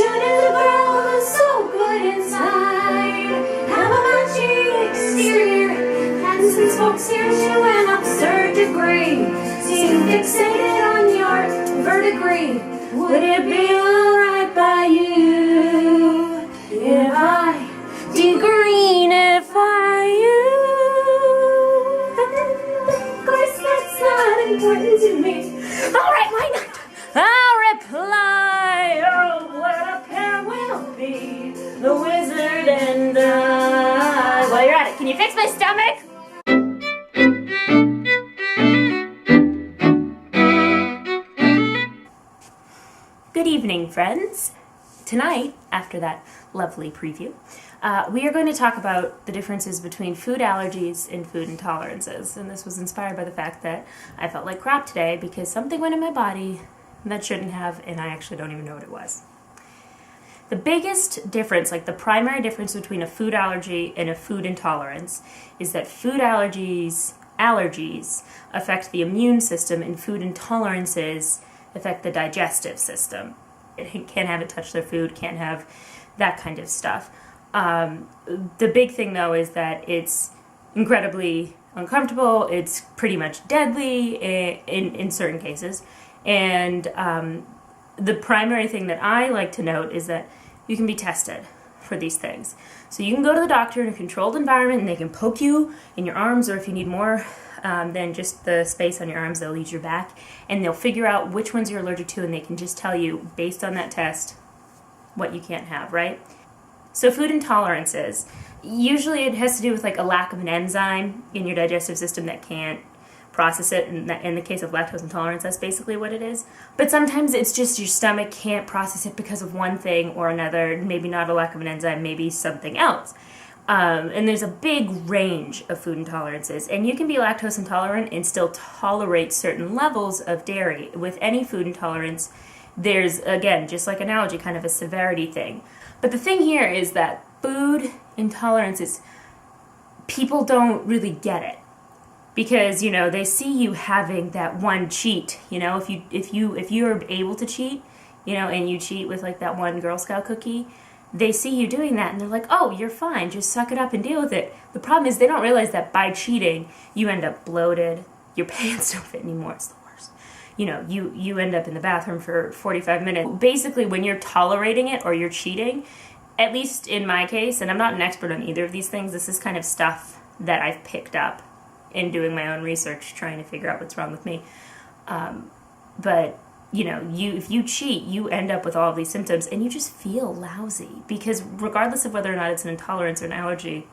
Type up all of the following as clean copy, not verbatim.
Shouldn't the girl look so good inside? Have a matchy exterior. And since folks here to an absurd degree seem fixated on your verdigris, would it be alright by you if I degreenify you? Of course that's not important to me. Alright, why not? I'll reply, oh, what a pair we'll be, the wizard and I. While you're at it, can you fix my stomach? Good evening, friends. Tonight, after that lovely preview, we are going to talk about the differences between food allergies and food intolerances. And this was inspired by the fact that I felt like crap today because something went in my body that shouldn't have, and I actually don't even know what it was. The biggest difference, like the primary difference between a food allergy and a food intolerance, is that food allergies affect the immune system and food intolerances affect the digestive system. It can't have it touch their food, can't have that kind of stuff. The big thing though is that it's incredibly uncomfortable, it's pretty much deadly in certain cases, and the primary thing that I like to note is that you can be tested for these things. So you can go to the doctor in a controlled environment and they can poke you in your arms, or if you need more than just the space on your arms, they'll use your back and they'll figure out which ones you're allergic to, and they can just tell you based on that test what you can't have, right? So food intolerances, usually it has to do with like a lack of an enzyme in your digestive system that can't process it. In the case of lactose intolerance, that's basically what it is. But sometimes it's just your stomach can't process it because of one thing or another, maybe not a lack of an enzyme, maybe something else. And there's a big range of food intolerances, and you can be lactose intolerant and still tolerate certain levels of dairy. With any food intolerance, there's, again, just like an allergy, kind of a severity thing. But the thing here is that food intolerances, people don't really get it. Because, you know, they see you having that one cheat, you know, if you're able to cheat, you know, and you cheat with like that one Girl Scout cookie, they see you doing that and they're like, oh, you're fine, just suck it up and deal with it. The problem is they don't realize that by cheating, you end up bloated, your pants don't fit anymore, it's the worst. You know, you end up in the bathroom for 45 minutes. Basically, when you're tolerating it or you're cheating, at least in my case, and I'm not an expert on either of these things, this is kind of stuff that I've picked up in doing my own research, trying to figure out what's wrong with me. But, you know, if you cheat, you end up with all of these symptoms, and you just feel lousy. Because regardless of whether or not it's an intolerance or an allergy,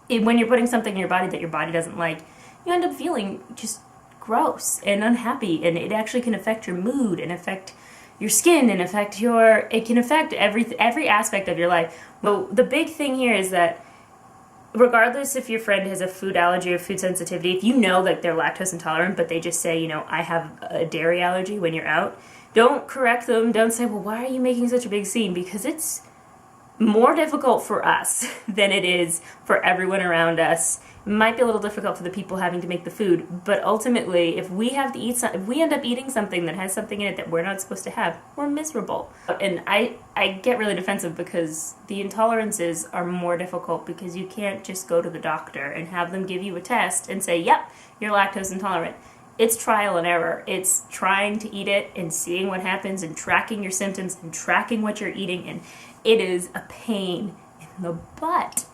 when you're putting something in your body that your body doesn't like, you end up feeling just gross and unhappy, and it actually can affect your mood and affect your skin and it can affect every aspect of your life. Well, the big thing here is that regardless if your friend has a food allergy or food sensitivity, if you know that they're lactose intolerant, but they just say, you know, I have a dairy allergy when you're out, don't correct them. Don't say, well, why are you making such a big scene? Because it's more difficult for us than it is for everyone around us. It might be a little difficult for the people having to make the food, but ultimately, if we have to eat if we end up eating something that has something in it that we're not supposed to have, we're miserable. And I get really defensive because the intolerances are more difficult because you can't just go to the doctor and have them give you a test and say, yep, you're lactose intolerant. It's trial and error. It's trying to eat it and seeing what happens and tracking your symptoms and tracking what you're eating, and it is a pain in the butt.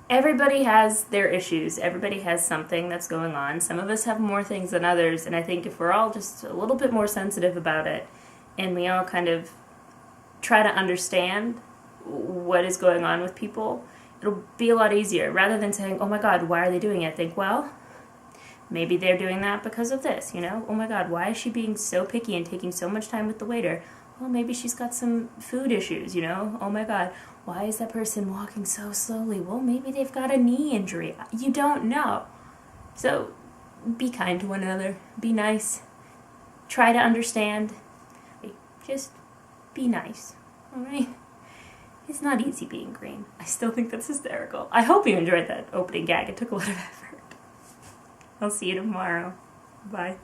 Everybody has their issues. Everybody has something that's going on. Some of us have more things than others, and I think if we're all just a little bit more sensitive about it and we all kind of try to understand what is going on with people, it'll be a lot easier. Rather than saying, oh my God, why are they doing it? Think, well, maybe they're doing that because of this, you know? Oh my God, why is she being so picky and taking so much time with the waiter? Well, maybe she's got some food issues, you know? Oh my God, why is that person walking so slowly? Well, maybe they've got a knee injury. You don't know. So be kind to one another. Be nice. Try to understand. Just be nice, all right? It's not easy being green. I still think that's hysterical. I hope you enjoyed that opening gag. It took a lot of effort. I'll see you tomorrow. Bye.